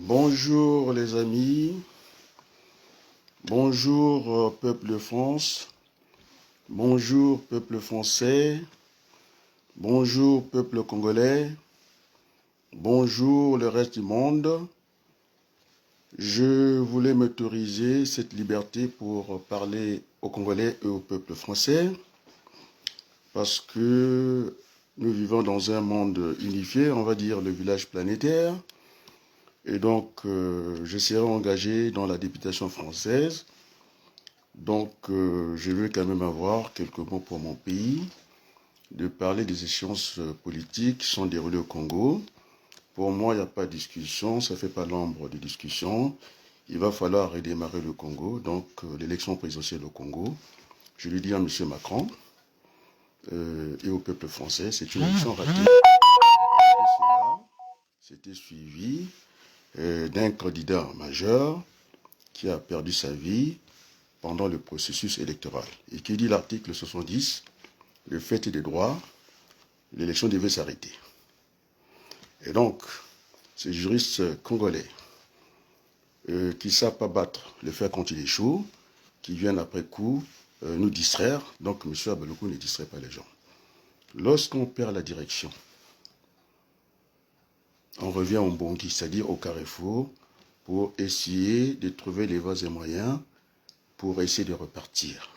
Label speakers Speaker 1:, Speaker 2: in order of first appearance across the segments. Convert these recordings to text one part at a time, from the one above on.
Speaker 1: Bonjour les amis, bonjour peuple de France, bonjour peuple français, bonjour peuple congolais, bonjour le reste du monde. Je voulais m'autoriser cette liberté pour parler aux Congolais et au peuple français parce que nous vivons dans un monde unifié, on va dire le village planétaire. Et donc, je serai engagé dans la députation française. Donc, je veux quand même avoir quelques mots pour mon pays, de parler des échéances politiques qui sont déroulées au Congo. Pour moi, il n'y a pas de discussion, ça ne fait pas l'ombre de discussion. Il va falloir redémarrer le Congo, donc l'élection présidentielle au Congo. Je lui dis à M. Macron et au peuple français, c'est une élection ratée. C'était suivi d'un candidat majeur qui a perdu sa vie pendant le processus électoral. Et qui dit l'article 70, le fait et des droits, l'élection devait s'arrêter. Et donc, ces juristes congolais qui ne savent pas battre le fer quand il échoue, qui viennent après coup nous distraire, donc M. Abalokou ne distrait pas les gens. Lorsqu'on perd la direction, on revient au Bongi, c'est-à-dire au carrefour, pour essayer de trouver les voies et moyens pour essayer de repartir.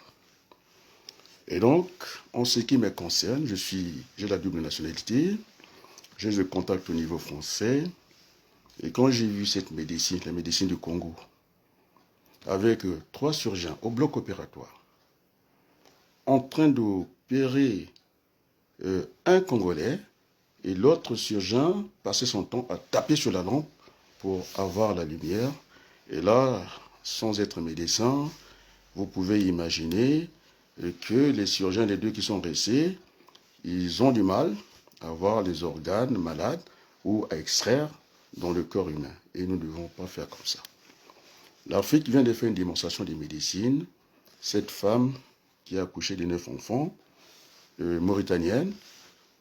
Speaker 1: Et donc, en ce qui me concerne, j'ai la double nationalité, j'ai le contact au niveau français, et quand j'ai vu cette médecine, la médecine du Congo, avec 3 surgeons au bloc opératoire, en train d'opérer un Congolais, et l'autre surgeon passait son temps à taper sur la lampe pour avoir la lumière. Et là, sans être médecin, vous pouvez imaginer que les chirurgiens, les deux qui sont restés, ils ont du mal à voir les organes malades ou à extraire dans le corps humain. Et nous ne devons pas faire comme ça. L'Afrique vient de faire une démonstration de médecine. Cette femme qui a accouché de 9 enfants, mauritanienne,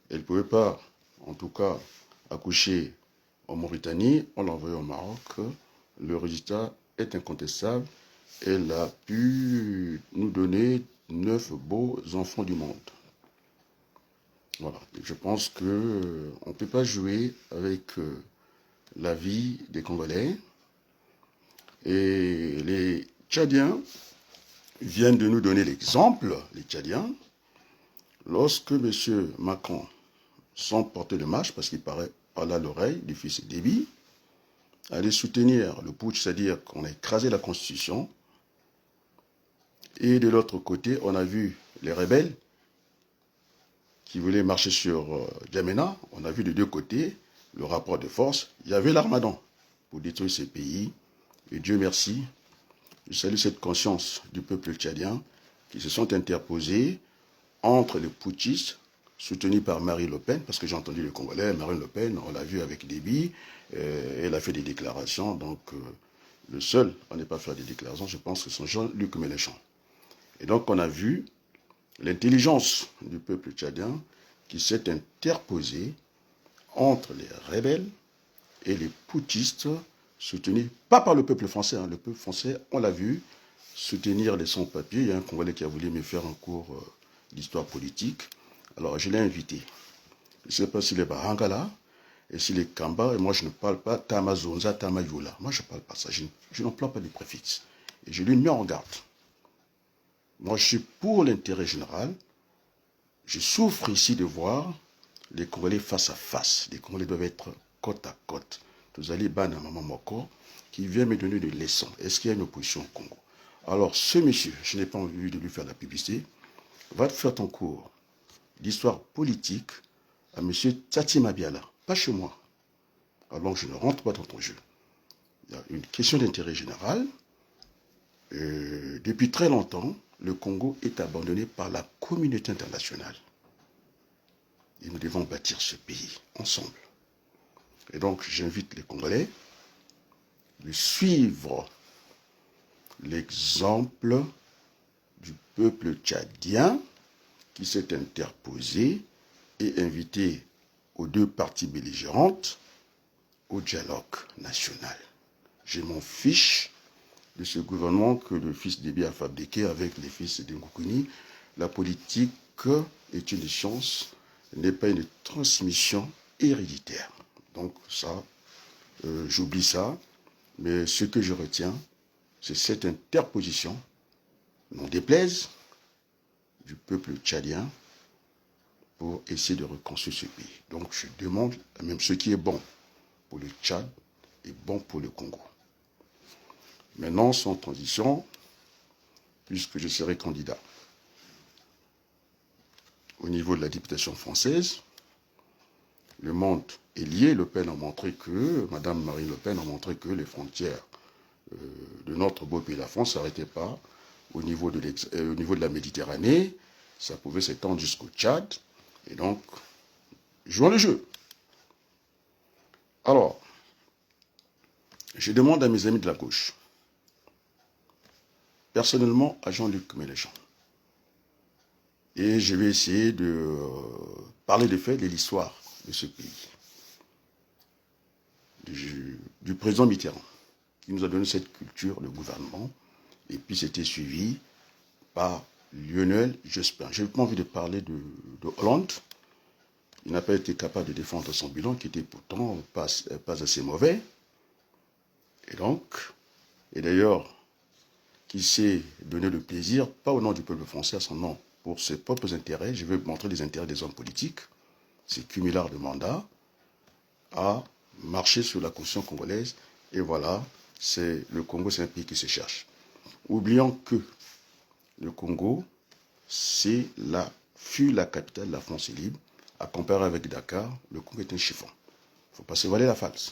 Speaker 1: elle ne pouvait pas, en tout cas, accoucher en Mauritanie. On l'a envoyée au Maroc. Le résultat est incontestable. Elle a pu nous donner 9 beaux enfants du monde. Voilà. Je pense qu'on ne peut pas jouer avec la vie des Congolais. Et les Tchadiens viennent de nous donner l'exemple, les Tchadiens, lorsque M. Macron, sans porter de marche, parce qu'il parlait à l'oreille du fils Déby, allait soutenir le putsch, c'est-à-dire qu'on a écrasé la Constitution. Et de l'autre côté, on a vu les rebelles qui voulaient marcher sur Djamena. On a vu de deux côtés le rapport de force. Il y avait l'Armadan pour détruire ces pays. Et Dieu merci, je salue cette conscience du peuple tchadien qui se sont interposés entre les putschistes soutenus par Marine Le Pen, parce que j'ai entendu les Congolais, Marine Le Pen, on l'a vu avec Déby, elle a fait des déclarations, donc le seul à ne pas faire des déclarations, je pense que c'est Jean-Luc Mélenchon. Et donc on a vu l'intelligence du peuple tchadien qui s'est interposée entre les rebelles et les putschistes soutenus, pas par le peuple français, le peuple français, on l'a vu, soutenir les sans-papiers. Il y a un Congolais qui a voulu me faire un cours d'histoire politique. Alors je l'ai invité. Je ne sais pas s'il est Bahangala et s'il est Kamba, et moi je ne parle pas Tamazonza, Tamayula. Moi je ne parle pas ça, je n'emploie pas de préfixe. Et je lui mets en garde. Moi je suis pour l'intérêt général. Je souffre ici de voir les Congolais face à face. Les Congolais doivent être côte à côte. Vous allez Bana Maman Moko qui vient me donner des leçons. Est-ce qu'il y a une opposition au Congo? Alors ce monsieur, je n'ai pas envie de lui faire la publicité, va te faire ton cours d'histoire politique à M. Tati Mabiala, pas chez moi. Alors je ne rentre pas dans ton jeu. Il y a une question d'intérêt général. Depuis très longtemps, le Congo est abandonné par la communauté internationale. Et nous devons bâtir ce pays ensemble. Et donc j'invite les Congolais de suivre l'exemple du peuple tchadien qui s'est interposé et invité aux deux parties belligérantes au dialogue national. Je m'en fiche de ce gouvernement que le fils d'Ébi a fabriqué avec les fils de Ngoukouni. La politique est une science, n'est pas une transmission héréditaire. Donc ça, j'oublie ça. Mais ce que je retiens, c'est cette interposition, n'en déplaise, du peuple tchadien pour essayer de reconstruire ce pays. Donc je demande même ce qui est bon pour le Tchad est bon pour le Congo. Maintenant, sans transition, puisque je serai candidat au niveau de la députation française, le monde est lié. Le Pen a montré que, Madame Marine Le Pen a montré que les frontières de notre beau pays, la France, ne s'arrêtaient pas au niveau de la Méditerranée. Ça pouvait s'étendre jusqu'au Tchad. Et donc, jouons le jeu. Alors, je demande à mes amis de la gauche, personnellement à Jean-Luc Mélenchon, et je vais essayer de parler des faits, de l'histoire de ce pays, du président Mitterrand, qui nous a donné cette culture de gouvernement, et puis c'était suivi par Lionel Jospin. Je n'ai pas envie de parler de Hollande. Il n'a pas été capable de défendre son bilan, qui était pourtant pas assez mauvais. Et d'ailleurs, qui s'est donné le plaisir, pas au nom du peuple français, à son nom, pour ses propres intérêts, je vais montrer les intérêts des hommes politiques, c'est cumulard de mandat, à marcher sur la constitution congolaise, et voilà, le Congo, c'est un pays qui se cherche. Oublions que le Congo, fut la capitale de la France libre, à comparer avec Dakar, le Congo est un chiffon. Il ne faut pas se voiler la face.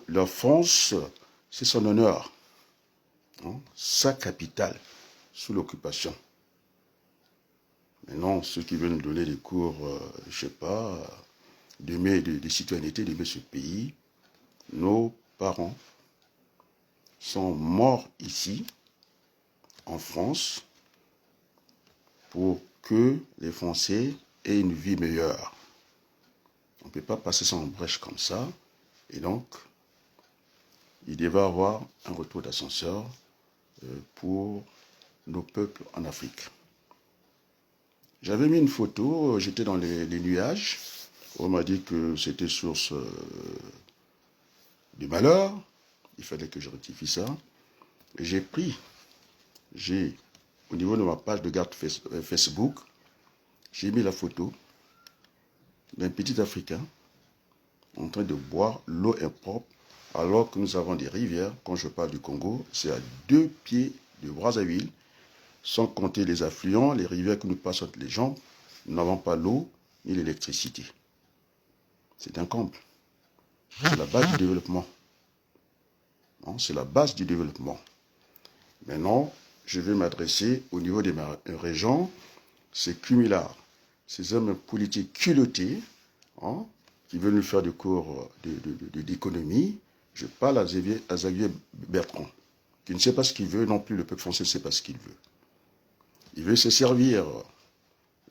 Speaker 1: La France, c'est son honneur, hein, sa capitale, sous l'occupation. Maintenant, ceux qui veulent nous donner des cours, je ne sais pas, de citoyenneté, d'aimer ce pays, nos parents sont morts ici, en France, pour que les Français aient une vie meilleure. On ne peut pas passer ça en brèche comme ça. Et donc, il devait y avoir un retour d'ascenseur pour nos peuples en Afrique. J'avais mis une photo, j'étais dans les nuages. On m'a dit que c'était source de malheur. Il fallait que je rectifie ça. Et au niveau de ma page de garde Facebook, j'ai mis la photo d'un petit Africain en train de boire l'eau impropre, alors que nous avons des rivières. Quand je parle du Congo, c'est à 2 pieds de Brazzaville, sans compter les affluents, les rivières que nous passons entre les jambes. Nous n'avons pas l'eau ni l'électricité. C'est un comble. C'est la base du développement. C'est la base du développement. Maintenant, je vais m'adresser au niveau des régions. C'est cumulard. Ces hommes politiques culottés, qui veulent nous faire des cours d'économie. Je parle à Xavier Bertrand, qui ne sait pas ce qu'il veut, non plus le peuple français ne sait pas ce qu'il veut. Il veut se servir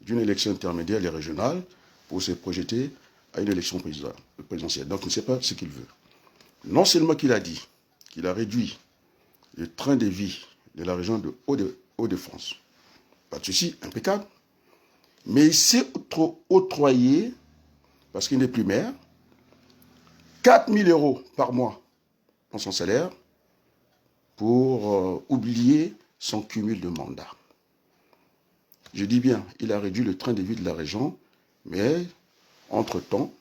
Speaker 1: d'une élection intermédiaire, les régionales, pour se projeter à une élection présidentielle. Donc il ne sait pas ce qu'il veut. Non seulement qu'il a dit qu'il a réduit le train de vie de la région de Hauts-de-France, pas de souci, impeccable, mais il s'est octroyé, parce qu'il n'est plus maire, 4 000 € par mois dans son salaire pour oublier son cumul de mandats. Je dis bien, il a réduit le train de vie de la région, mais entre-temps,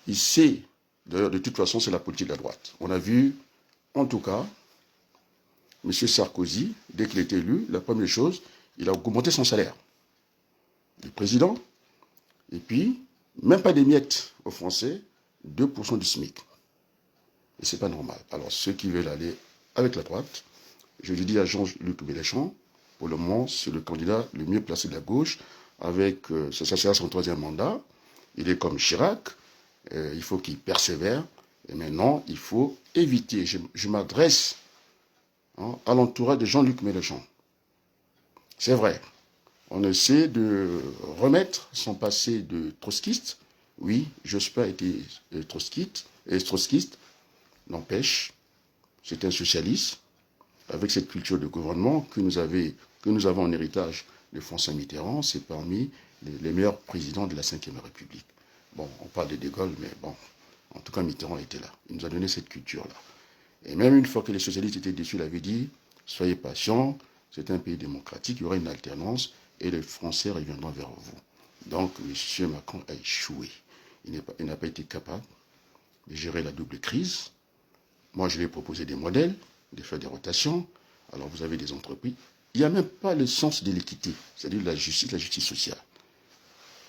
Speaker 1: il sait, d'ailleurs de toute façon c'est la politique de la droite. On a vu, en tout cas, M. Sarkozy, dès qu'il était élu, la première chose, il a augmenté son salaire. Le président, et puis, même pas des miettes aux Français, 2% du SMIC. Et c'est pas normal. Alors, ceux qui veulent aller avec la droite, je lui dis à Jean-Luc Mélenchon, pour le moment, c'est le candidat le mieux placé de la gauche, ça sera son 3e mandat. Il est comme Chirac, il faut qu'il persévère, et maintenant, il faut éviter. Je m'adresse à l'entourage de Jean-Luc Mélenchon. C'est vrai, on essaie de remettre son passé de trotskiste. Oui, Jospin était trotskiste, N'empêche, c'est un socialiste, avec cette culture de gouvernement que nous avons en héritage de François Mitterrand. C'est parmi les meilleurs présidents de la Ve République. Bon, on parle de Gaulle, mais bon, en tout cas, Mitterrand était là. Il nous a donné cette culture-là. Et même une fois que les socialistes étaient déçus, il avait dit, soyez patients, c'est un pays démocratique, il y aura une alternance et les Français reviendront vers vous. Donc, M. Macron a échoué. Il n'a pas été capable de gérer la double crise. Moi, je lui ai proposé des modèles, de faire des rotations. Alors, vous avez des entreprises. Il n'y a même pas le sens de l'équité, c'est-à-dire la justice sociale.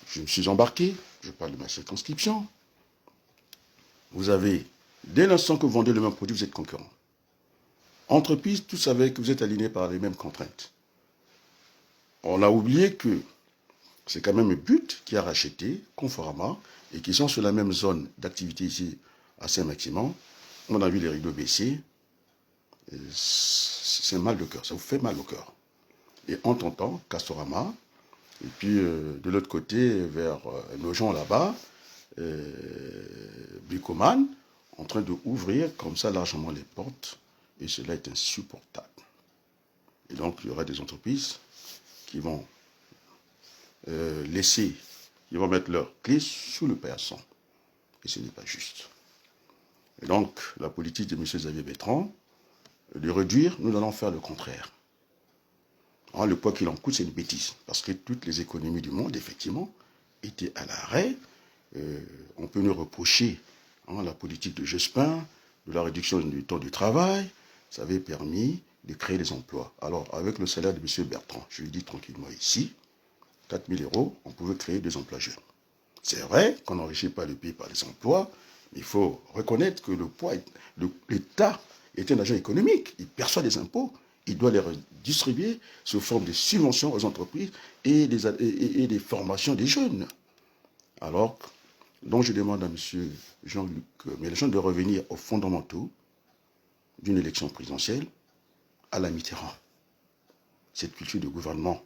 Speaker 1: Je me suis embarqué, je parle de ma circonscription. Vous avez, dès l'instant que vous vendez le même produit, vous êtes concurrent. Entreprise, tous savaient que vous êtes alignés par les mêmes contraintes. On a oublié que c'est quand même un but qui a racheté Conforama et qui sont sur la même zone d'activité ici à Saint-Maximin. On a vu les rideaux baisser. C'est mal de cœur, ça vous fait mal au cœur. Et en tentant, Castorama, et puis de l'autre côté, vers Nogent là-bas, Bricoman, en train d'ouvrir comme ça largement les portes, et cela est insupportable. Et donc, il y aura des entreprises qui vont ils vont mettre leurs clés sous le paillasson. Et ce n'est pas juste. Et donc, la politique de M. Xavier Bertrand, de réduire, nous allons faire le contraire. Alors, le poids qu'il en coûte, c'est une bêtise. Parce que toutes les économies du monde, effectivement, étaient à l'arrêt. On peut nous reprocher la politique de Jospin, de la réduction du temps du travail. Ça avait permis de créer des emplois. Alors, avec le salaire de M. Bertrand, je lui dis tranquillement ici, 4 000 €, on pouvait créer des emplois jeunes. C'est vrai qu'on n'enrichit pas le pays par les emplois, mais il faut reconnaître que l'État est un agent économique. Il perçoit des impôts, il doit les redistribuer sous forme de subventions aux entreprises et des formations des jeunes. Alors, donc je demande à M. Jean-Luc Mélenchon de revenir aux fondamentaux d'une élection présidentielle à la Mitterrand. Cette culture de gouvernement.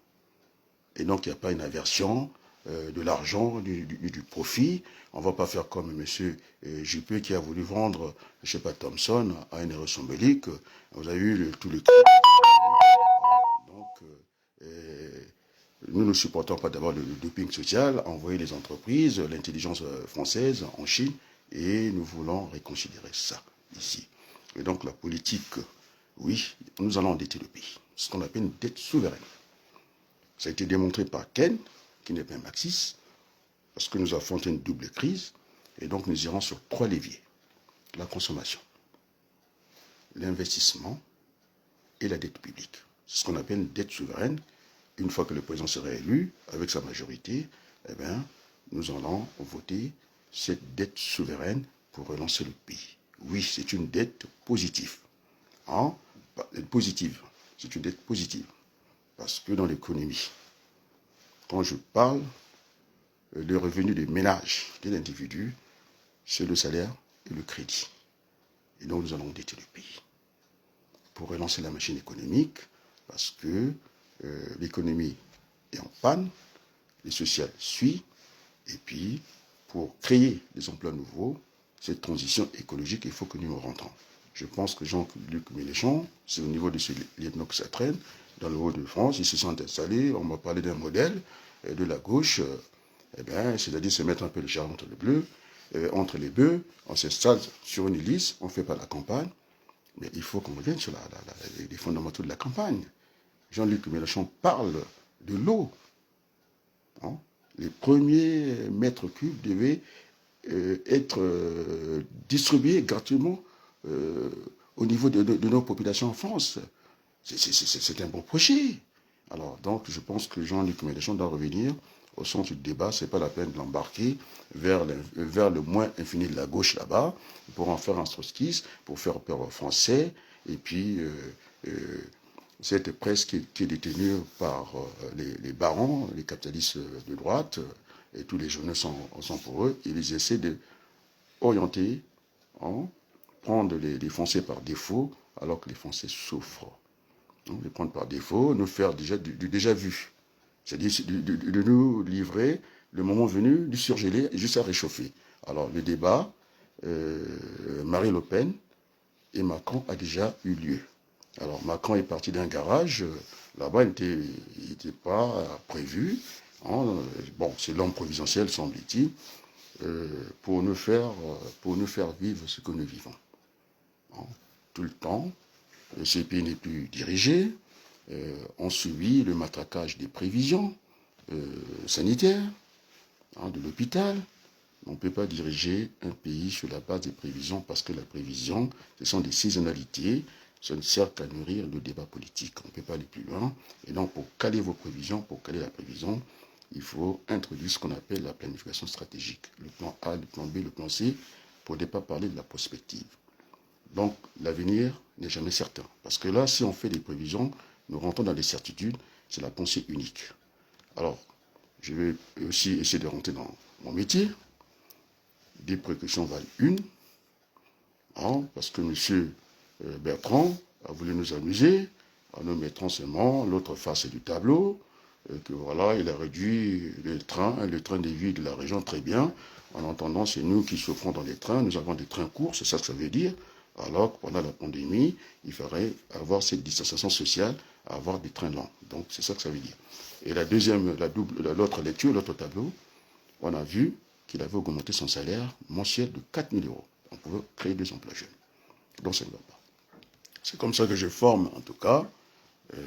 Speaker 1: Et donc, il n'y a pas une aversion de l'argent, du profit. On ne va pas faire comme M. Juppé qui a voulu vendre, je ne sais pas, Thomson à une erreur symbolique. Vous avez vu tous les trucs. Donc, nous ne supportons pas d'abord le doping social, envoyer les entreprises, l'intelligence française en Chine, et nous voulons réconsidérer ça ici. Et donc, la politique, oui, nous allons endetter le pays. Ce qu'on appelle une dette souveraine. Ça a été démontré par Ken, qui n'est pas un marxiste, parce que nous affrontons une double crise, et donc nous irons sur 3 leviers. La consommation, l'investissement et la dette publique. C'est ce qu'on appelle une dette souveraine. Une fois que le président sera élu, avec sa majorité, eh bien, nous allons voter cette dette souveraine pour relancer le pays. Oui, c'est une dette positive. C'est une dette positive. Parce que dans l'économie, quand je parle, le revenu des ménages, de l'individu, c'est le salaire et le crédit. Et donc nous allons endetter le pays pour relancer la machine économique, parce que l'économie est en panne, le social suit, et puis pour créer des emplois nouveaux, cette transition écologique, il faut que nous nous rentrons. Je pense que Jean-Luc Mélenchon, c'est au niveau de ce lieutenant que ça traîne, dans le Haut-de-France, ils se sont installés, on m'a parlé d'un modèle de la gauche, c'est-à-dire se mettre un peu le char entre les bœufs, on s'installe sur une liste, on ne fait pas la campagne, mais il faut qu'on revienne sur les fondamentaux de la campagne. Jean-Luc Mélenchon parle de l'eau. Les premiers mètres cubes devaient être distribués gratuitement au niveau de nos populations en France. C'est un bon projet. Alors, donc, je pense que Jean-Luc Mélenchon doit revenir au centre du débat. Ce n'est pas la peine de l'embarquer vers le moins infini de la gauche là-bas, pour en faire un trotskiste, pour faire peur aux Français. Et puis, cette presse qui est détenue par les barons, les capitalistes de droite, et tous les journaux sont pour eux. Ils essaient d'orienter, prendre les Français par défaut, alors que les Français souffrent. Les prendre par défaut, nous faire du déjà vu. C'est-à-dire de nous livrer, le moment venu, du surgelé, juste à réchauffer. Alors, le débat, Marine Le Pen et Macron a déjà eu lieu. Alors Macron est parti d'un garage, là-bas il n'était pas prévu. Hein, bon, c'est l'homme providentiel, semble-t-il, pour nous faire vivre ce que nous vivons. Hein, tout le temps, ce pays n'est plus dirigé, on subit le matraquage des prévisions sanitaires, hein, de l'hôpital. On ne peut pas diriger un pays sur la base des prévisions parce que la prévision, ce sont des saisonnalités, ça ne sert qu'à nourrir le débat politique. On ne peut pas aller plus loin. Et donc, pour caler vos prévisions, pour caler la prévision, il faut introduire ce qu'on appelle la planification stratégique. Le plan A, le plan B, le plan C, pour ne pas parler de la prospective. Donc, l'avenir n'est jamais certain. Parce que là, si on fait des prévisions, nous rentrons dans des certitudes, c'est la pensée unique. Alors, je vais aussi essayer de rentrer dans mon métier. Des précautions valent une, hein, parce que M. Bertrand a voulu nous amuser en nous mettant seulement l'autre face du tableau, que voilà, il a réduit le train de vie de la région très bien. En entendant, c'est nous qui souffrons dans les trains, nous avons des trains courts, c'est ça que ça veut dire. Alors que pendant la pandémie, il faudrait avoir cette distanciation sociale, avoir des trains longs. Donc c'est ça que ça veut dire. Et la deuxième, l'autre lecture, l'autre tableau, on a vu qu'il avait augmenté son salaire mensuel de 4 000 euros. On pouvait créer 2 emplois jeunes. Donc ça ne va pas. C'est comme ça que je forme, en tout cas,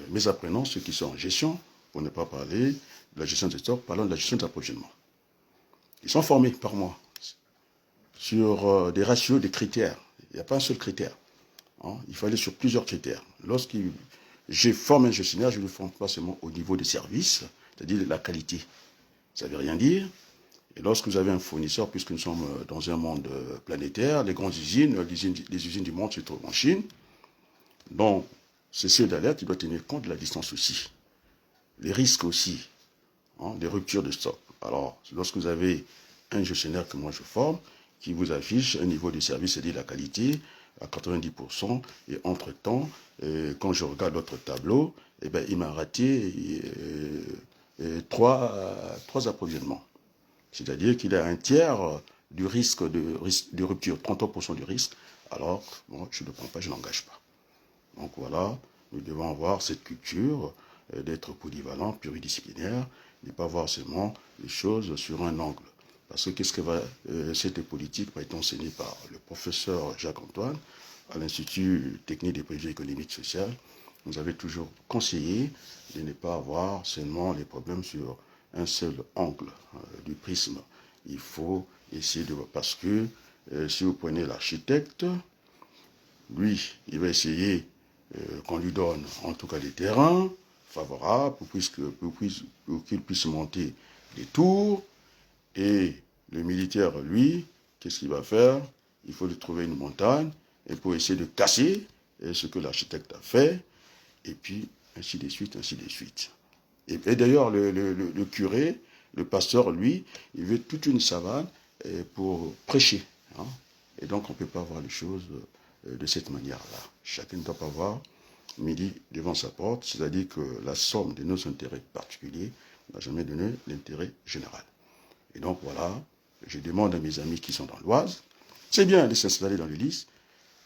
Speaker 1: mes apprenants, ceux qui sont en gestion, pour ne pas parler de la gestion des stocks, parlons de la gestion d'approvisionnement. Ils sont formés par moi sur des ratios, des critères. Il n'y a pas un seul critère. Hein. Il faut aller sur plusieurs critères. Lorsque je forme un gestionnaire, je ne le forme pas seulement au niveau des services, c'est-à-dire de la qualité. Ça ne veut rien dire. Et lorsque vous avez un fournisseur, puisque nous sommes dans un monde planétaire, les grandes usines, les usines du monde se trouvent en Chine. Donc, c'est ceux d'alerte qui doivent tenir compte de la distance aussi. Les risques aussi, hein, des ruptures de stock. Alors, lorsque vous avez un gestionnaire que moi je forme, qui vous affiche un niveau de service, c'est-à-dire la qualité, à 90%, et entre-temps, quand je regarde l'autre tableau, eh ben, il m'a raté 3 approvisionnements. C'est-à-dire qu'il a un tiers du risque de rupture, 33% du risque, alors bon, je ne le prends pas, je n'engage pas. Donc voilà, nous devons avoir cette culture d'être polyvalent, pluridisciplinaire, ne pas voir seulement les choses sur un angle. Parce que qu'est-ce que cette politique va être enseignée par le professeur Jacques-Antoine à l'Institut technique des prévisions économiques et sociales. Nous avait toujours conseillé de ne pas avoir seulement les problèmes sur un seul angle du prisme. Il faut essayer de voir, parce que si vous prenez l'architecte, lui, il va essayer qu'on lui donne en tout cas des terrains favorables pour qu'il puisse monter des tours. Et le militaire, lui, qu'est-ce qu'il va faire? Il faut lui trouver une montagne et pour essayer de casser ce que l'architecte a fait. Et puis, ainsi de suite, ainsi de suite. Et d'ailleurs, le curé, le pasteur, lui, il veut toute une savane pour prêcher. Hein. Et donc, on ne peut pas voir les choses de cette manière-là. Chacun ne doit pas voir midi devant sa porte, c'est-à-dire que la somme de nos intérêts particuliers n'a jamais donné l'intérêt général. Et donc, voilà, je demande à mes amis qui sont dans l'Oise, c'est bien de s'installer dans les listes.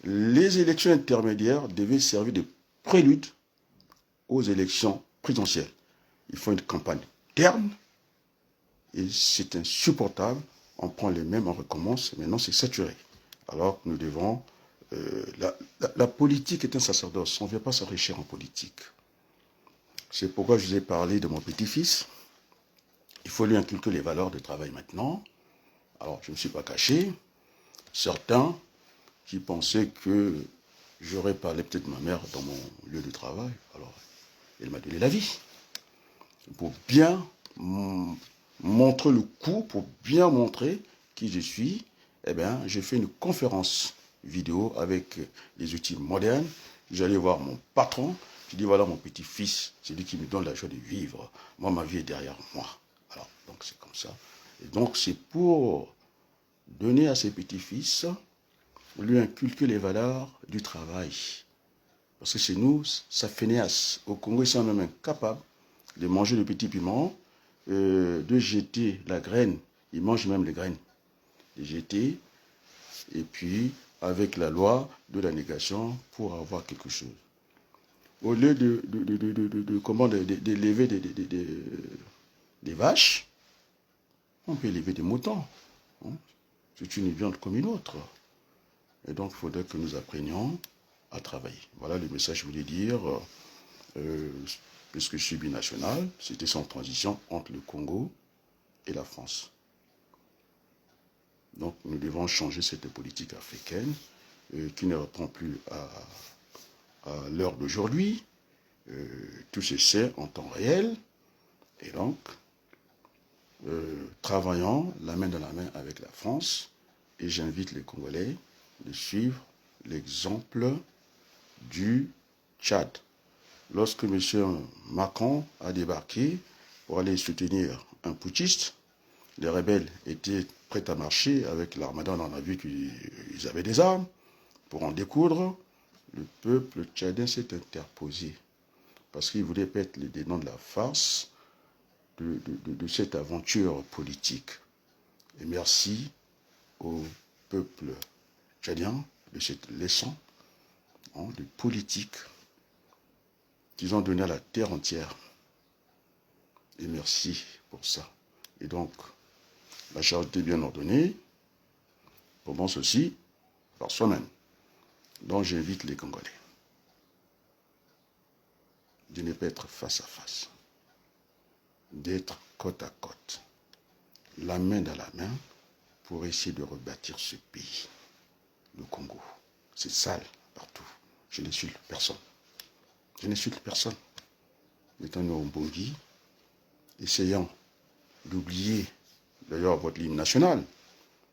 Speaker 1: Les élections intermédiaires devaient servir de prélude aux élections présidentielles. Il faut une campagne terne et c'est insupportable. On prend les mêmes, on recommence, maintenant c'est saturé. Alors que nous devons... la politique est un sacerdoce, on ne vient pas s'enrichir en politique. C'est pourquoi je vous ai parlé de mon petit-fils. Il faut lui inculquer les valeurs de travail maintenant. Alors, je ne me suis pas caché. Certains qui pensaient que j'aurais parlé peut-être de ma mère dans mon lieu de travail. Alors, elle m'a donné la vie. Pour bien montrer le coup, pour bien montrer qui je suis, eh bien, j'ai fait une conférence vidéo avec les outils modernes. J'allais voir mon patron. Je dis, voilà mon petit-fils, c'est lui qui me donne la joie de vivre. Moi, ma vie est derrière moi. Alors, donc c'est comme ça. Et donc, c'est pour donner à ses petits-fils, lui inculquer les valeurs du travail. Parce que chez nous, ça fainéasse. Au Congo, ils sont même incapables de manger le petit piment, de jeter la graine. Ils mangent même les graines. De jeter, et puis avec la loi de la négation pour avoir quelque chose. Au lieu d'élever des vaches, on peut élever des moutons. Hein. C'est une viande comme une autre. Et donc, il faudrait que nous apprenions à travailler. Voilà le message que je voulais dire. Puisque je suis binational, c'était sans transition entre le Congo et la France. Donc, nous devons changer cette politique africaine qui ne répond plus à l'heure d'aujourd'hui. Tout se sait en temps réel. Et donc, travaillons la main dans la main avec la France. Et j'invite les Congolais de suivre l'exemple du Tchad. Lorsque M. Macron a débarqué pour aller soutenir un putschiste, les rebelles étaient prêts à marcher avec l'armada. On a vu qu'ils avaient des armes pour en découdre. Le peuple tchadien s'est interposé parce qu'il voulait mettre les noms de la farce de cette aventure politique. Et merci au peuple tchadien de cette leçon de politique qu'ils ont donné à la terre entière. Et merci pour ça. Et donc, la charité bien ordonnée commence aussi par soi-même. Donc, j'invite les Congolais de ne pas être face à face, d'être côte à côte, la main dans la main, pour essayer de rebâtir ce pays, le Congo. C'est sale partout. Je n'insulte personne. Je n'insulte personne. Mettons-nous au Bongi, essayons d'oublier, d'ailleurs, votre ligne nationale.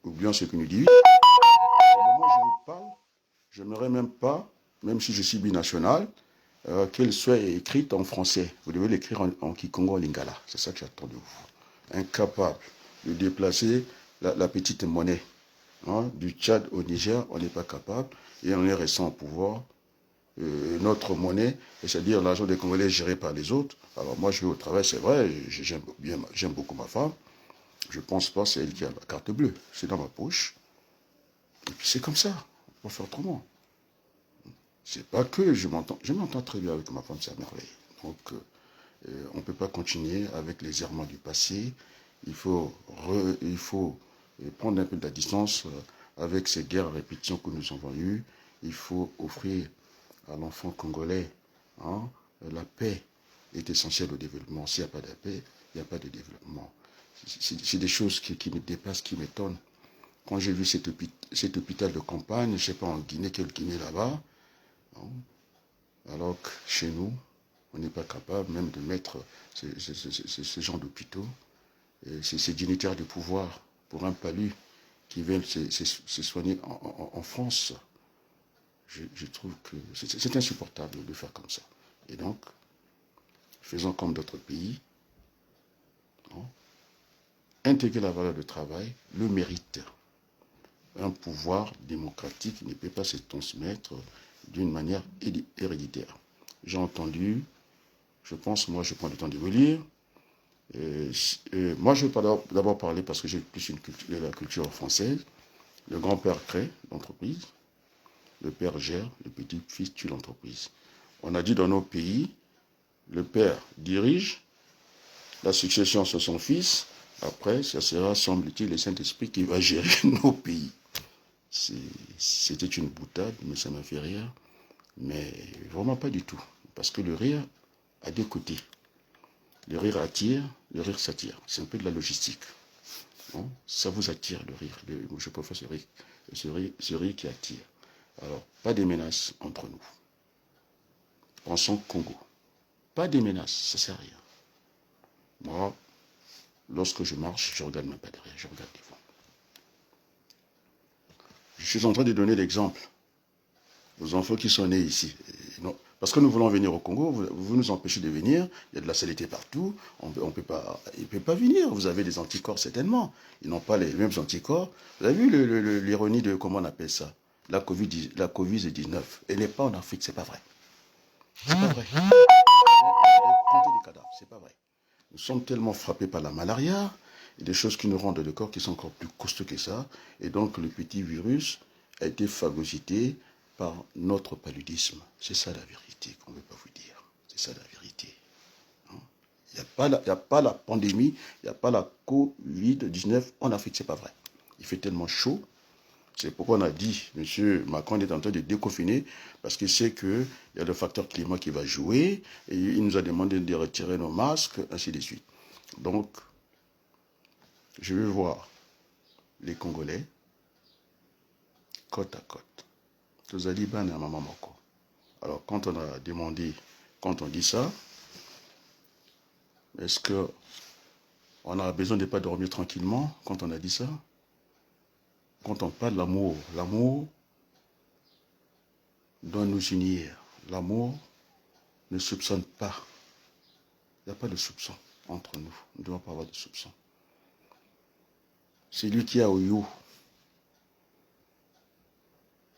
Speaker 1: Oublions ce que nous dit. Au moment où je vous parle, je n'aimerais même pas, même si je suis binational, qu'elle soit écrite en français. Vous devez l'écrire en Kikongo, en Lingala. C'est ça que j'attends de vous. Incapable de déplacer la petite monnaie. Du Tchad au Niger, on n'est pas capable. Et on est resté en pouvoir. Notre monnaie, c'est-à-dire l'argent des Congolais géré par les autres. Alors moi, je vais au travail, c'est vrai, j'aime beaucoup ma femme. Je ne pense pas que c'est elle qui a la carte bleue. C'est dans ma poche. Et puis c'est comme ça. On va faire autrement. C'est pas que je m'entends très bien avec ma femme, c'est à merveille. Donc, on ne peut pas continuer avec les errements du passé. Il faut prendre un peu de la distance avec ces guerres à répétition que nous avons eues. Il faut offrir à l'enfant congolais la paix est essentielle au développement. S'il n'y a pas de paix, il n'y a pas de développement. C'est des choses qui me dépassent, qui m'étonnent. Quand j'ai vu cet hôpital de campagne, je ne sais pas en Guinée, quelle Guinée là-bas, alors que chez nous, on n'est pas capable même de mettre ce genre d'hôpitaux, ces dignitaires de pouvoir pour un palu qui veulent se soigner en France. Je trouve que c'est insupportable de faire comme ça. Et donc, faisons comme d'autres pays, intégrer la valeur de travail, le mérite. Un pouvoir démocratique ne peut pas se transmettre d'une manière héréditaire. J'ai entendu, je pense, moi je prends le temps de vous lire. Moi je vais d'abord parler parce que j'ai plus la culture française. Le grand-père crée l'entreprise, le père gère, le petit-fils tue l'entreprise. On a dit dans nos pays, le père dirige, la succession sur son fils, après ça sera, semble-t-il, le Saint-Esprit qui va gérer nos pays. C'était une boutade, mais ça m'a fait rire. Mais vraiment pas du tout. Parce que le rire a deux côtés. Le rire attire, le rire s'attire. C'est un peu de la logistique. Ça vous attire, le rire. Je préfère ce rire qui attire. Alors, pas de menaces entre nous. Pensons Congo. Pas de menaces, ça ne sert à rien. Moi, lorsque je marche, je ne regarde même pas derrière, je regarde devant. Je suis en train de donner l'exemple aux enfants qui sont nés ici. Non, parce que nous voulons venir au Congo, vous nous empêchez de venir, il y a de la saleté partout, ils ne peuvent pas venir, vous avez des anticorps certainement, ils n'ont pas les mêmes anticorps. Vous avez vu l'ironie de, comment on appelle ça, la Covid-19, elle n'est pas en Afrique, c'est pas vrai. C'est pas vrai. Comptez des cadavres, c'est pas vrai. Nous sommes tellement frappés par la malaria, et des choses qui nous rendent le corps qui sont encore plus costauds que ça, et donc le petit virus a été phagocyté par notre paludisme. C'est ça la vérité qu'on ne veut pas vous dire. C'est ça la vérité. Il n'y a pas la pandémie, il n'y a pas la Covid-19 en Afrique, c'est pas vrai. Il fait tellement chaud. C'est pourquoi on a dit, M. Macron est en train de déconfiner, parce qu'il sait qu'il y a le facteur climat qui va jouer, et il nous a demandé de retirer nos masques, ainsi de suite. Donc, je vais voir les Congolais côte à côte. Tozaliban et Maman Moko. Alors, quand on a demandé, quand on dit ça, est-ce qu'on a besoin de ne pas dormir tranquillement quand on a dit ça? Quand on parle de l'amour, l'amour doit nous unir. L'amour ne soupçonne pas. Il n'y a pas de soupçon entre nous. Nous ne devons pas avoir de soupçon. C'est lui qui a au you.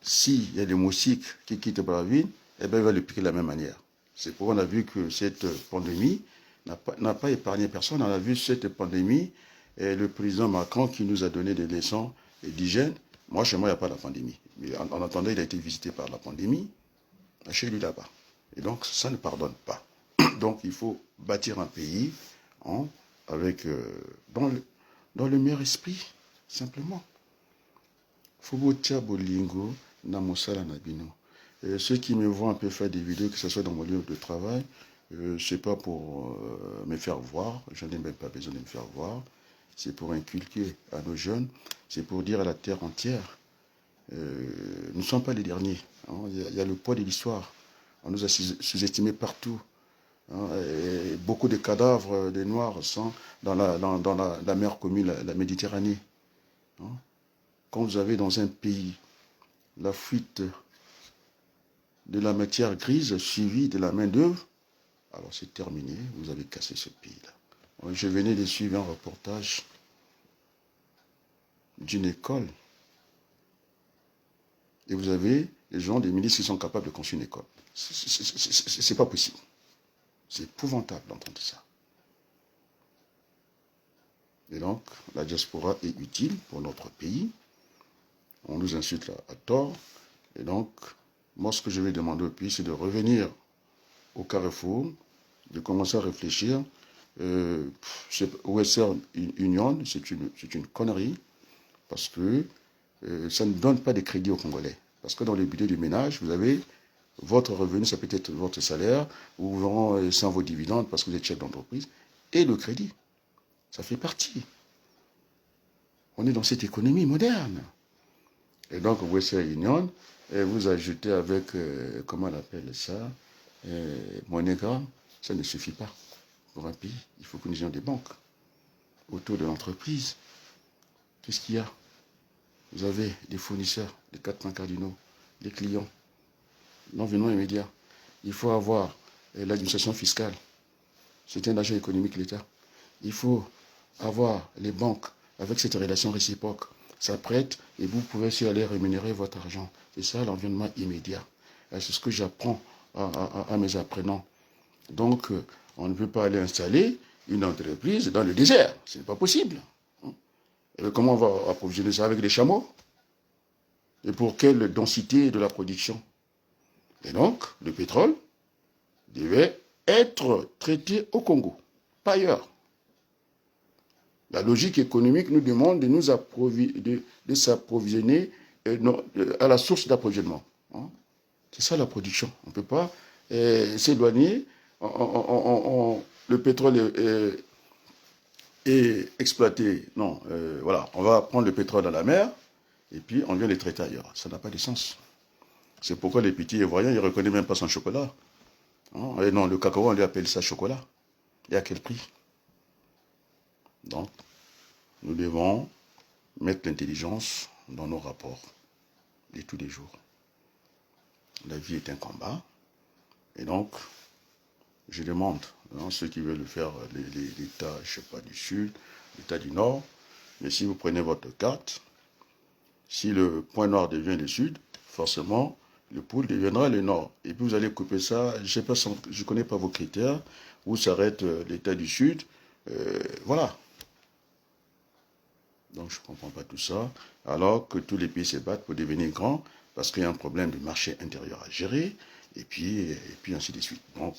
Speaker 1: S'il y a des moustiques qui quittent Brazzaville, eh bien, il va le piquer de la même manière. C'est pourquoi on a vu que cette pandémie n'a pas épargné personne. On a vu cette pandémie et le président Macron qui nous a donné des leçons d'hygiène. Moi, chez moi, il n'y a pas la pandémie. Mais en attendant, il a été visité par la pandémie, chez lui là-bas. Et donc, ça ne pardonne pas. Donc, il faut bâtir un pays avec, dans le meilleur esprit, simplement. Fobotia Bolingo, Namosala Nabino. Ceux qui me voient un peu faire des vidéos, que ce soit dans mon lieu de travail, ce n'est pas pour me faire voir, je n'ai même pas besoin de me faire voir. C'est pour inculquer à nos jeunes, c'est pour dire à la terre entière, nous ne sommes pas les derniers. Il y a le poids de l'histoire. On nous a sous-estimés partout. Et beaucoup de cadavres des Noirs sont dans la mer commune, la Méditerranée. Quand vous avez dans un pays la fuite de la matière grise suivie de la main-d'œuvre, alors c'est terminé, vous avez cassé ce pays-là. Je venais de suivre un reportage d'une école. Et vous avez les gens, des milices qui sont capables de construire une école. C'est pas possible. C'est épouvantable d'entendre ça. Et donc, la diaspora est utile pour notre pays. On nous insulte à tort. Et donc, moi, ce que je vais demander au pays, c'est de revenir au carrefour, de commencer à réfléchir. Western Union, c'est une connerie, parce que ça ne donne pas de crédit aux Congolais. Parce que dans le budget du ménage, vous avez votre revenu, ça peut être votre salaire, ou vous sans vos dividendes, parce que vous êtes chef d'entreprise, et le crédit. Ça fait partie. On est dans cette économie moderne. Et donc, Western Union, vous ajoutez avec, comment on appelle ça, MoneyGram, ça ne suffit pas pour un pays. Il faut que nous ayons des banques autour de l'entreprise. Qu'est-ce qu'il y a? Vous avez des fournisseurs, des 4 points cardinaux, des clients, l'environnement immédiat. Il faut avoir l'administration fiscale. C'est un agent économique, l'État. Il faut avoir les banques avec cette relation réciproque. Ça prête et vous pouvez aussi aller rémunérer votre argent. C'est ça l'environnement immédiat. C'est ce que j'apprends à mes apprenants. Donc, on ne peut pas aller installer une entreprise dans le désert. Ce n'est pas possible. Et comment on va approvisionner ça avec des chameaux? Et pour quelle densité de la production? Et donc, le pétrole devait être traité au Congo, pas ailleurs. La logique économique nous demande de nous de s'approvisionner à la source d'approvisionnement. C'est ça la production. On ne peut pas s'éloigner. Le pétrole est exploité. Non, voilà. On va prendre le pétrole dans la mer et puis on vient le traiter ailleurs. Ça n'a pas de sens. C'est pourquoi les petits Ivoiriens, ils ne reconnaissent même pas son chocolat. Et non, le cacao, on lui appelle ça chocolat. Et à quel prix? Donc, nous devons mettre l'intelligence dans nos rapports de tous les jours. La vie est un combat. Et donc, je demande à ceux qui veulent faire l'État, je ne sais pas, du Sud, l'État du Nord, mais si vous prenez votre carte, si le point noir devient le Sud, forcément, le pôle deviendra le Nord. Et puis vous allez couper ça, je ne connais pas vos critères, où s'arrête l'État du Sud. Voilà. Donc je ne comprends pas tout ça. alors que tous les pays se battent pour devenir grands, parce qu'il y a un problème de marché intérieur à gérer, et puis ainsi de suite. Donc,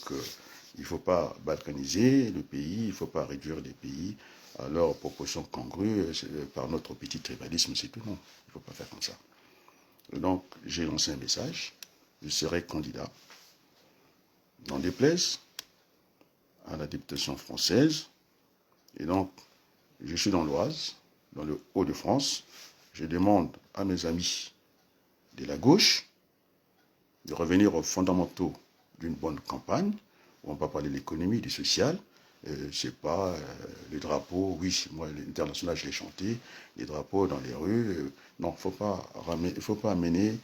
Speaker 1: il ne faut pas balkaniser le pays, il ne faut pas réduire les pays à leur proportion congrue par notre petit tribalisme, c'est tout. Non, il ne faut pas faire comme ça. Donc, j'ai lancé un message, je serai candidat, n'en déplaise, à la députation française, et donc, je suis dans l'Oise, dans le Hauts-de-France, je demande à mes amis de la gauche de revenir aux fondamentaux d'une bonne campagne, où on va parler de l'économie, du social. C'est pas les drapeaux, oui, moi l'international je l'ai chanté, les drapeaux dans les rues. Non, il ne faut pas amener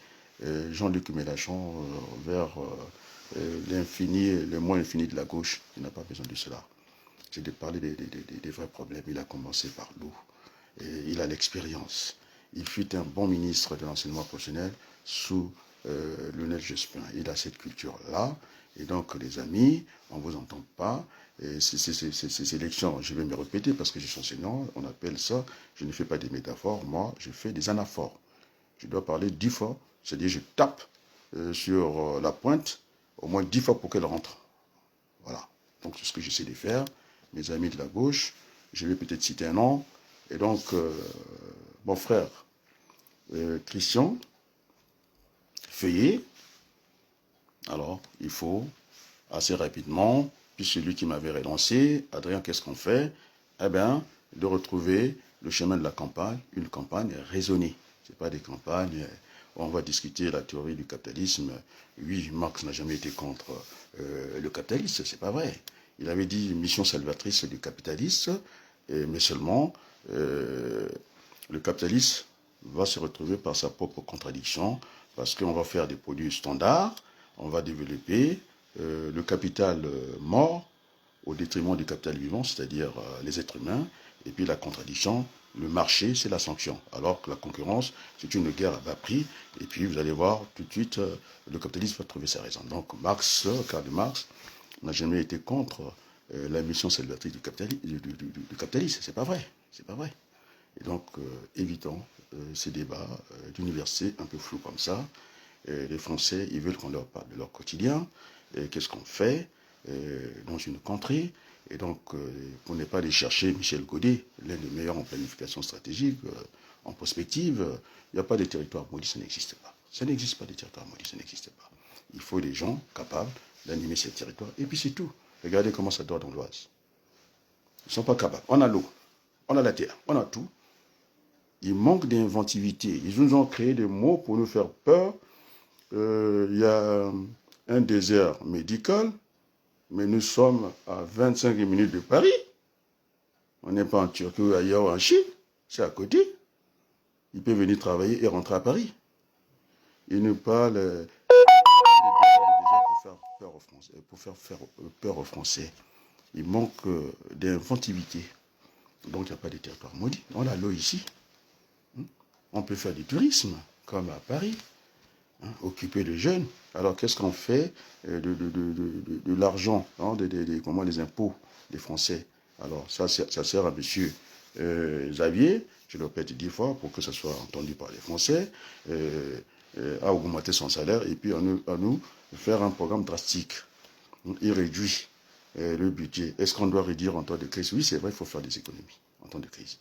Speaker 1: Jean-Luc Mélenchon vers l'infini, le moins infini de la gauche. Il n'a pas besoin de cela. C'est de parler des vrais problèmes. Il a commencé par l'eau. Il a l'expérience. Il fut un bon ministre de l'enseignement professionnel sous Lionel Jospin. Il a cette culture-là. Et donc, les amis, on ne vous entend pas. Et ces élections, je vais me répéter parce que je suis enseignant, on appelle ça, je ne fais pas des métaphores, moi, je fais des anaphores. Je dois parler 10 fois, c'est-à-dire je tape sur la pointe au moins 10 fois pour qu'elle rentre. Voilà. Donc, c'est ce que j'essaie de faire. Mes amis de la gauche, je vais peut-être citer un nom. Et donc, mon frère Christian Feuillet, alors, il faut assez rapidement, puis celui qui m'avait relancé, Adrien, qu'est-ce qu'on fait? Eh bien, de retrouver le chemin de la campagne, une campagne raisonnée. Ce n'est pas des campagnes où on va discuter la théorie du capitalisme. Oui, Marx n'a jamais été contre le capitalisme, c'est pas vrai. Il avait dit mission salvatrice du capitalisme, mais seulement le capitalisme va se retrouver par sa propre contradiction, parce qu'on va faire des produits standards, on va développer le capital mort au détriment du capital vivant, c'est-à-dire les êtres humains, et puis la contradiction, le marché, c'est la sanction, alors que la concurrence, c'est une guerre à bas prix, et puis vous allez voir tout de suite, le capitalisme va trouver sa raison. Donc Karl Marx, n'a jamais été contre la mission salvatrice du capitalisme, c'est pas vrai, c'est pas vrai. Et donc, évitons ces débats d'université un peu flous comme ça. Les Français, ils veulent qu'on leur parle de leur quotidien, qu'est-ce qu'on fait dans une contrée. Et donc, pour ne pas aller chercher Michel Godet, l'un des meilleurs en planification stratégique, en prospective, il n'y a pas de territoire maudit, ça n'existe pas. Ça n'existe pas de territoire maudit, ça n'existe pas. Il faut des gens capables d'animer ces territoires. Et puis c'est tout. Regardez comment ça dort dans l'Oise. Ils ne sont pas capables. On a l'eau, on a la terre, on a tout. Il manque d'inventivité. Ils nous ont créé des mots pour nous faire peur. Il y a un désert médical, mais nous sommes à 25 minutes de Paris. On n'est pas en Turquie ou ailleurs ou en Chine. C'est à côté. Il peut venir travailler et rentrer à Paris. Il nous parle pour faire peur aux Français. Il manque d'inventivité. Donc il n'y a pas de territoire maudit. On a l'eau ici. On peut faire du tourisme, comme à Paris, occuper les jeunes. Alors qu'est-ce qu'on fait de l'argent, comment les impôts des Français? Alors ça sert à monsieur Xavier, je le répète 10 fois pour que ça soit entendu par les Français, à augmenter son salaire et puis à nous faire un programme drastique. Il réduit le budget. Est-ce qu'on doit réduire en temps de crise? Oui, c'est vrai, il faut faire des économies en temps de crise.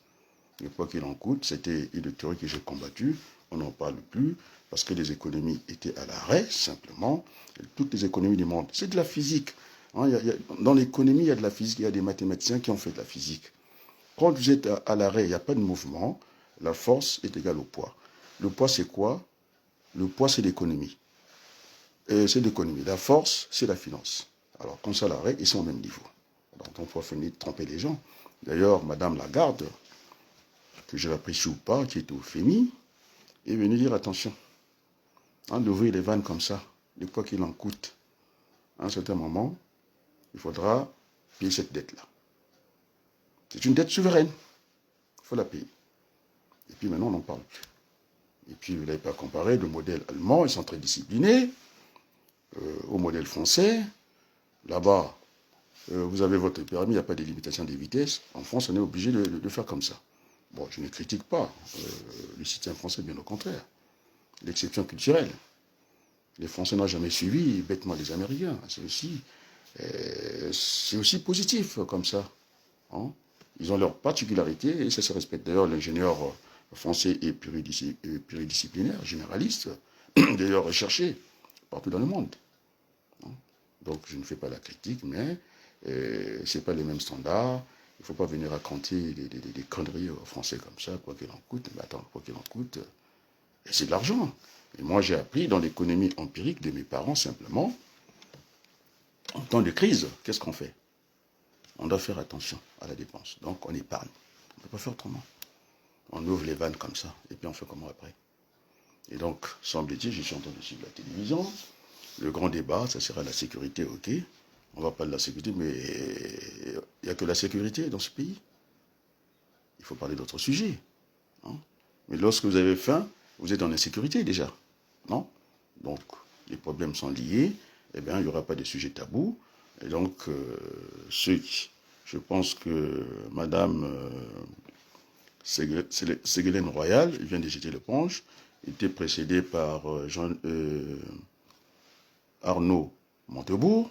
Speaker 1: Et quoi qu'il en coûte, c'était une théorie que j'ai combattue. On n'en parle plus parce que les économies étaient à l'arrêt, simplement. Et toutes les économies du monde, c'est de la physique. Dans l'économie, il y a de la physique, il y a des mathématiciens qui ont fait de la physique. Quand vous êtes à l'arrêt, il n'y a pas de mouvement, la force est égale au poids. Le poids, c'est quoi? Le poids, c'est l'économie. C'est l'économie. La force, c'est la finance. Alors, comme ça, l'arrêt, ils sont au même niveau. Donc, on peut finir de tromper les gens. D'ailleurs, Madame Lagarde, que je l'apprécie ou pas, qui est au FMI, est venue dire attention, d'ouvrir les vannes comme ça, de quoi qu'il en coûte. À un certain moment, il faudra payer cette dette-là. C'est une dette souveraine. Il faut la payer. Et puis maintenant, on n'en parle plus. Et puis, vous n'avez pas comparé le modèle allemand, ils sont très disciplinés, au modèle français. Là-bas, vous avez votre permis, il n'y a pas de limitation des vitesses. En France, on est obligé de faire comme ça. Bon, je ne critique pas le système français, bien au contraire. L'exception culturelle. Les Français n'ont jamais suivi bêtement les Américains. C'est aussi positif comme ça. Hein. Ils ont leurs particularités et ça se respecte. D'ailleurs, l'ingénieur français est pluridisciplinaire, généraliste, d'ailleurs recherché partout dans le monde. Hein. Donc, je ne fais pas la critique, mais ce n'est pas les mêmes standards. Il ne faut pas venir raconter des conneries aux Français comme ça, quoi qu'il en coûte. Mais attends, quoi qu'il en coûte, et c'est de l'argent. Et moi, j'ai appris dans l'économie empirique de mes parents simplement, en temps de crise, qu'est-ce qu'on fait? On doit faire attention à la dépense. Donc, on épargne. On ne peut pas faire autrement. On ouvre les vannes comme ça, et puis on fait comment après? Et donc, semble-t-il, je suis en train de suivre la télévision. Le grand débat, ça sera la sécurité, ok. On va parler de la sécurité, mais il n'y a que la sécurité dans ce pays. Il faut parler d'autres sujets. Hein. Mais lorsque vous avez faim, vous êtes en insécurité déjà. Non? Donc, les problèmes sont liés. Eh bien, il n'y aura pas de sujets tabous. Et donc, je pense que Madame Ségolène Royal vient de jeter l'éponge, était précédée par Arnaud Montebourg.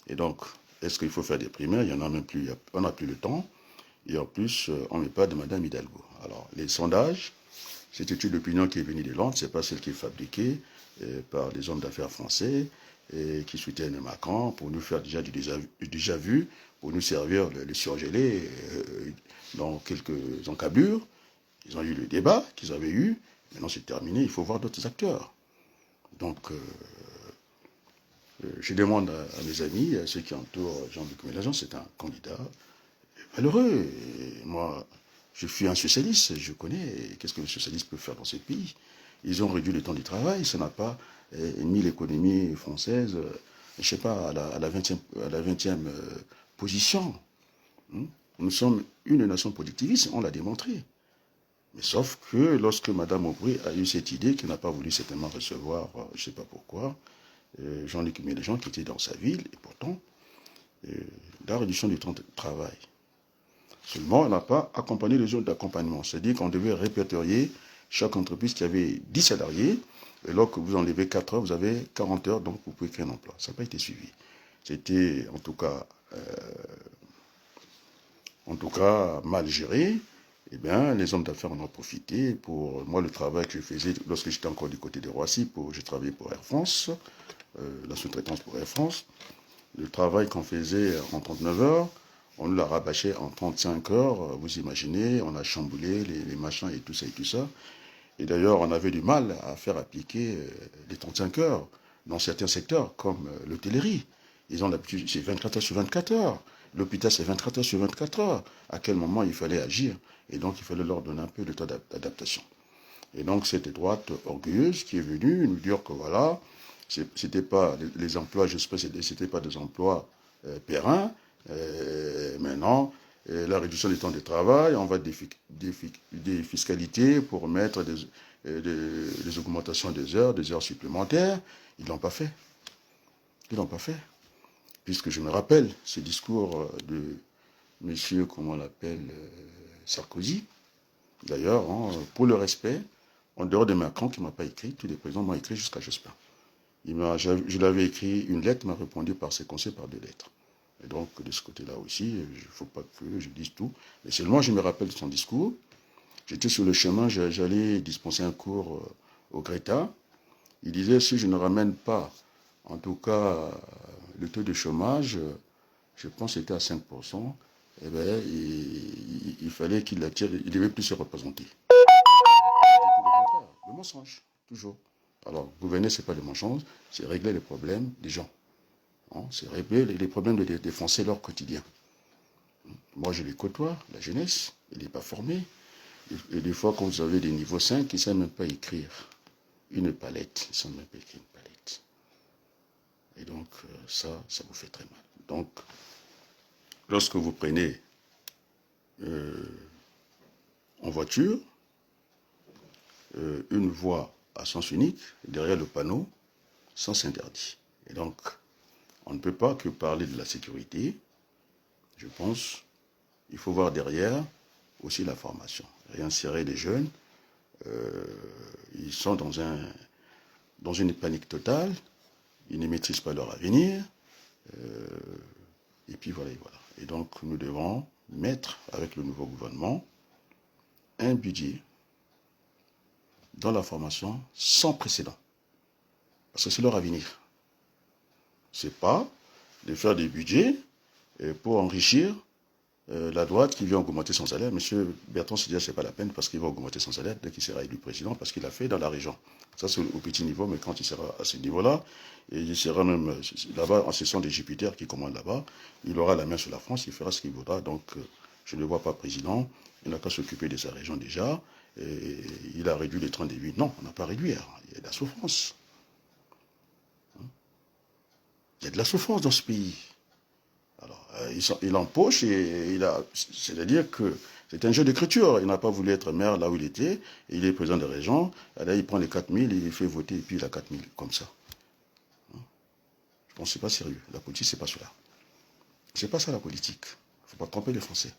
Speaker 1: Et donc, est-ce qu'il faut faire des primaires? Il n'y en a même plus, on n'a plus le temps. Et en plus, on ne met pas de Madame Hidalgo. Alors, les sondages, cette étude d'opinion qui est venue de Londres, ce n'est pas celle qui est fabriquée par des hommes d'affaires français et qui soutiennent Macron pour nous faire déjà du déjà vu, pour nous servir le surgelé dans quelques encablures. Ils ont eu le débat qu'ils avaient eu. Maintenant, c'est terminé. Il faut voir d'autres acteurs. Donc, je demande à mes amis, à ceux qui entourent Jean-Luc Mélenchon, c'est un candidat malheureux. Et moi, je suis un socialiste, je connais qu'est-ce que le socialiste peut faire dans ce pays. Ils ont réduit le temps du travail, ça n'a pas mis l'économie française, je ne sais pas, à la 20e position. Nous sommes une nation productiviste, on l'a démontré. Mais sauf que lorsque Mme Aubry a eu cette idée, qu'elle n'a pas voulu certainement recevoir, je ne sais pas pourquoi, Jean-Luc Mélenchon qui était dans sa ville, et pourtant, la réduction du temps de travail. Seulement, on n'a pas accompagné les zones d'accompagnement. C'est-à-dire qu'on devait répertorier chaque entreprise qui avait 10 salariés, et lorsque vous enlevez 4 heures, vous avez 40 heures, donc vous pouvez créer un emploi. Ça n'a pas été suivi. C'était, en tout cas, mal géré. Eh bien, les hommes d'affaires en ont profité. Pour moi, le travail que je faisais lorsque j'étais encore du côté de Roissy, je travaillais pour Air France, la sous-traitance pour Air France. Le travail qu'on faisait en 39 heures, on nous l'a rabâché en 35 heures. Vous imaginez, on a chamboulé les machins et tout ça et tout ça. Et d'ailleurs, on avait du mal à faire appliquer les 35 heures dans certains secteurs, comme l'hôtellerie. Ils ont l'habitude, c'est 24 heures sur 24 heures. L'hôpital, c'est 24 heures sur 24 heures. À quel moment il fallait agir? Et donc, il fallait leur donner un peu de temps d'adaptation. Et donc, cette droite orgueilleuse qui est venue nous dire que voilà, c'était pas les emplois, je sais pas, c'était pas des emplois pérennes. Maintenant, la réduction du temps de travail, on va des fiscalités pour mettre des augmentations des heures supplémentaires. Ils ne l'ont pas fait. Ils ne l'ont pas fait. Puisque je me rappelle ce discours de monsieur, comment on l'appelle, Sarkozy. D'ailleurs, hein, pour le respect, en dehors de Macron qui ne m'a pas écrit, tous les présidents m'ont écrit jusqu'à Jospin. Je lui avais écrit une lettre, il m'a répondu par ses conseils par 2 lettres. Et donc, de ce côté-là aussi, il ne faut pas que je dise tout. Mais seulement, je me rappelle de son discours. J'étais sur le chemin, j'allais dispenser un cours au Greta. Il disait, si je ne ramène pas, en tout cas, le taux de chômage, je pense que c'était à 5%, eh bien, il fallait qu'il attire, il devait plus se représenter. Le mensonge, toujours. Alors, gouverner, ce n'est pas le mensonge, c'est régler les problèmes des gens. Hein, c'est régler les problèmes des Français leur quotidien. Moi, je les côtoie, la jeunesse, elle n'est pas formée. Et des fois, quand vous avez des niveaux 5, ils ne savent même pas écrire une palette. Ils ne savent même pas écrire une palette. Et donc, ça vous fait très mal. Donc, lorsque vous prenez en voiture, une voie à sens unique, derrière le panneau, sens interdit. Et donc, on ne peut pas que parler de la sécurité. Je pense, il faut voir derrière aussi la formation. Réinsérer les jeunes, ils sont dans une panique totale, ils ne maîtrisent pas leur avenir, et puis voilà, et voilà. Et donc nous devons mettre, avec le nouveau gouvernement, un budget dans la formation sans précédent. Parce que c'est leur avenir. Ce n'est pas de faire des budgets pour enrichir la droite qui vient augmenter son salaire. Monsieur Bertrand se dit, ce n'est pas la peine parce qu'il va augmenter son salaire dès qu'il sera élu président, parce qu'il a fait dans la région. Ça, c'est au petit niveau, mais quand il sera à ce niveau-là, et il sera même là-bas, ce sont des Jupiters qui commandent là-bas, il aura la main sur la France, il fera ce qu'il voudra. Donc, je ne le vois pas président. Il n'a qu'à s'occuper de sa région déjà. Et il a réduit les trains de vie. Non, on n'a pas réduit. Il y a de la souffrance. Il y a de la souffrance dans ce pays. Alors, il empoche et c'est-à-dire que c'est un jeu d'écriture. Il n'a pas voulu être maire là où il était. Et il est président de région. Là, il prend les 4000 et il fait voter et puis il a 4000 comme ça. Je pense que ce n'est pas sérieux. La politique, c'est pas cela. C'est pas ça la politique. Il ne faut pas tromper les Français.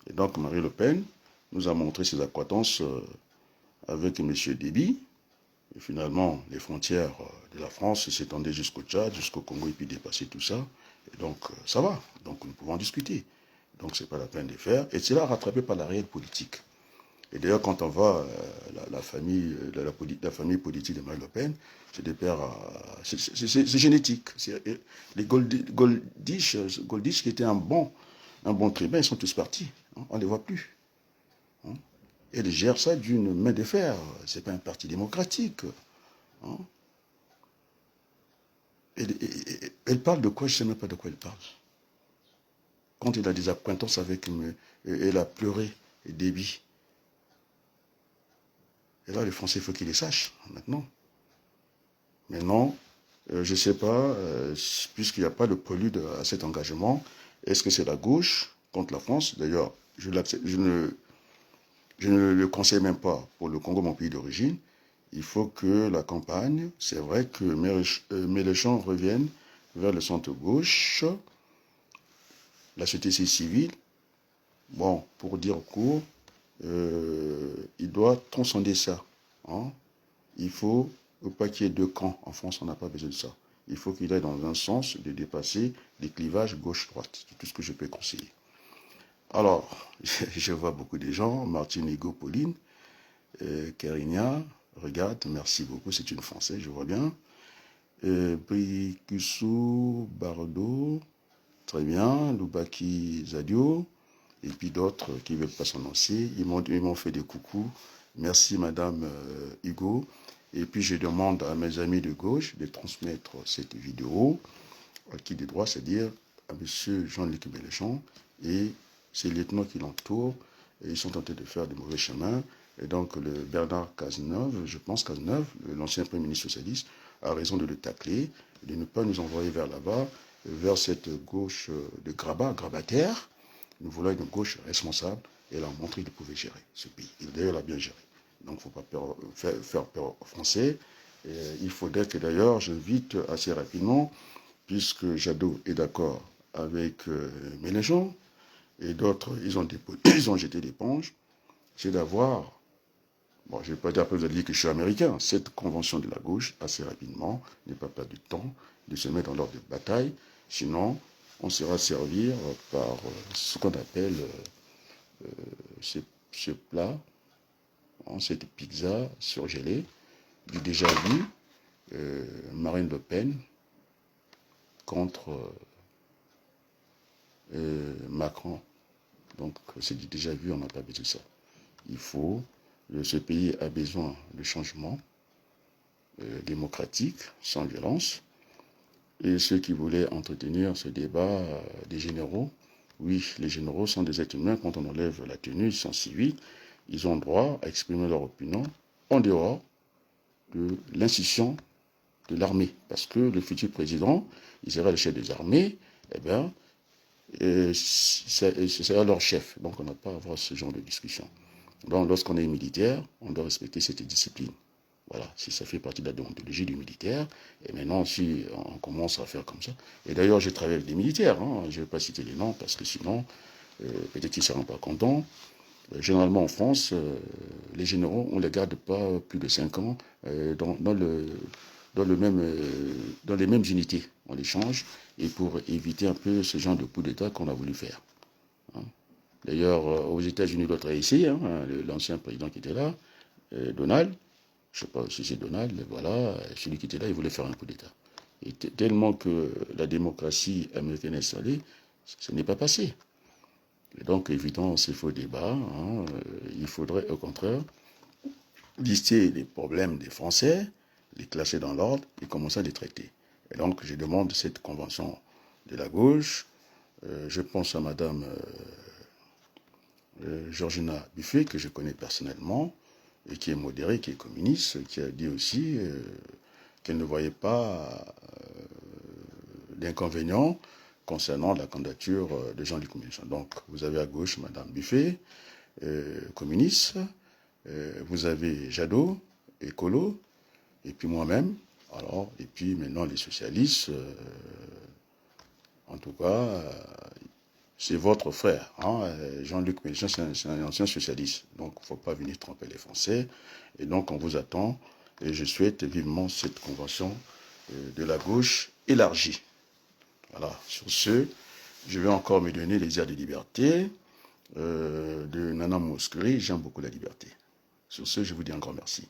Speaker 1: Et donc, Marine Le Pen nous a montré ses accointances avec M. Déby. Et finalement, les frontières de la France s'étendaient jusqu'au Tchad, jusqu'au Congo, et puis dépassaient tout ça. Et donc, ça va. Donc, nous pouvons discuter. Donc, ce n'est pas la peine de faire. Et c'est là rattrapé par la réelle politique. Et d'ailleurs, quand on voit la famille politique de Marine Le Pen, c'est des pères... c'est génétique. Les Goldish qui étaient un bon tribun, ils sont tous partis. On ne les voit plus. Et elle gère ça d'une main de fer. Ce n'est pas un parti démocratique. Elle parle de quoi? Je ne sais même pas de quoi elle parle. Quand il a des acquaintances avec elle a pleuré et Déby. Et là, les Français, il faut qu'ils les sachent maintenant. Mais non, je ne sais pas, puisqu'il n'y a pas de prélude à cet engagement, est-ce que c'est la gauche contre la France? D'ailleurs, je ne le conseille même pas pour le Congo, mon pays d'origine. Il faut que la campagne, c'est vrai que Mélenchon revienne vers le centre-gauche, la société civile. Bon, pour dire court, il doit transcender ça. Il faut pas qu'il y ait deux camps. En France, on n'a pas besoin de ça. Il faut qu'il aille dans un sens de dépasser les clivages gauche-droite. C'est tout ce que je peux conseiller. Alors, je vois beaucoup de gens, Martine, Hugo, Pauline, Kerinia, regarde, merci beaucoup, c'est une Française, je vois bien. Brikusu, Bardo, très bien, Lubaki Zadio, et puis d'autres qui ne veulent pas s'annoncer. Ils m'ont fait des coucous. Merci, Madame Hugo. Et puis, je demande à mes amis de gauche de transmettre cette vidéo à qui des droits, c'est-à-dire à M. Jean-Luc Mélenchon et ses lieutenants qui l'entourent. Ils sont tentés de faire de mauvais chemins. Et donc, le Bernard Cazeneuve, je pense Cazeneuve, l'ancien Premier ministre socialiste, a raison de le tacler, de ne pas nous envoyer vers là-bas, vers cette gauche de grabataire. Nous voulons une gauche responsable et elle a montré qu'il pouvait gérer ce pays. Il d'ailleurs l'a bien géré. Donc, il ne faut pas faire peur aux Français. Et il faudrait que d'ailleurs, j'invite assez rapidement, puisque Jadot est d'accord avec Mélenchon, et d'autres, ils ont jeté l'éponge, c'est d'avoir, bon, je ne vais pas dire après vous allez dire que je suis américain, cette convention de la gauche, assez rapidement, ne pas perdre du temps, de se mettre dans l'ordre de bataille, sinon on sera servir par ce qu'on appelle ce plat, cette pizza surgelée, du déjà vu, Marine Le Pen contre Macron. Donc c'est du déjà vu, on n'a pas besoin de ça. Ce pays a besoin de changements démocratiques, sans violence. Et ceux qui voulaient entretenir ce débat des généraux, oui, les généraux sont des êtres humains. Quand on enlève la tenue, ils sont civils. Ils ont droit à exprimer leur opinion en dehors de l'institution de l'armée. Parce que le futur président, il sera le chef des armées, eh bien, ce sera leur chef. Donc on n'a pas à avoir ce genre de discussion. Donc lorsqu'on est militaire, on doit respecter cette discipline. Voilà, si ça fait partie de la déontologie du militaire, et maintenant si on commence à faire comme ça, et d'ailleurs je travaille avec des militaires, je ne vais pas citer les noms parce que sinon, peut-être qu'ils ne seront pas contents, Généralement en France, les généraux, on ne les garde pas plus de 5 ans dans les mêmes unités. On les change, et pour éviter un peu ce genre de coup d'État qu'on a voulu faire. Hein. D'ailleurs, aux États-Unis, l'autre est ici, hein, l'ancien président qui était là, Donald, je ne sais pas si c'est Donald, mais voilà, celui qui était là, il voulait faire un coup d'État. Et tellement que la démocratie américaine est installée, ce n'est pas passé. Et donc, évidemment, ces faux débats, hein, il faudrait au contraire lister les problèmes des Français, les classer dans l'ordre et commencer à les traiter. Et donc, je demande cette convention de la gauche. Je pense à Madame Georgina Buffet, que je connais personnellement, et qui est modérée, qui est communiste, qui a dit aussi qu'elle ne voyait pas d'inconvénients concernant la candidature de Jean-Luc Mélenchon. Donc, vous avez à gauche Madame Buffet, communiste, vous avez Jadot, écolo, et puis moi-même, alors, et puis maintenant les socialistes, en tout cas, c'est votre frère, hein, Jean-Luc Mélenchon, c'est un ancien socialiste, donc il ne faut pas venir tromper les Français, et donc on vous attend, et je souhaite vivement cette convention de la gauche élargie. Voilà, sur ce, je vais encore me donner les airs de liberté de Nana Mouskouri, j'aime beaucoup la liberté. Sur ce, je vous dis encore merci.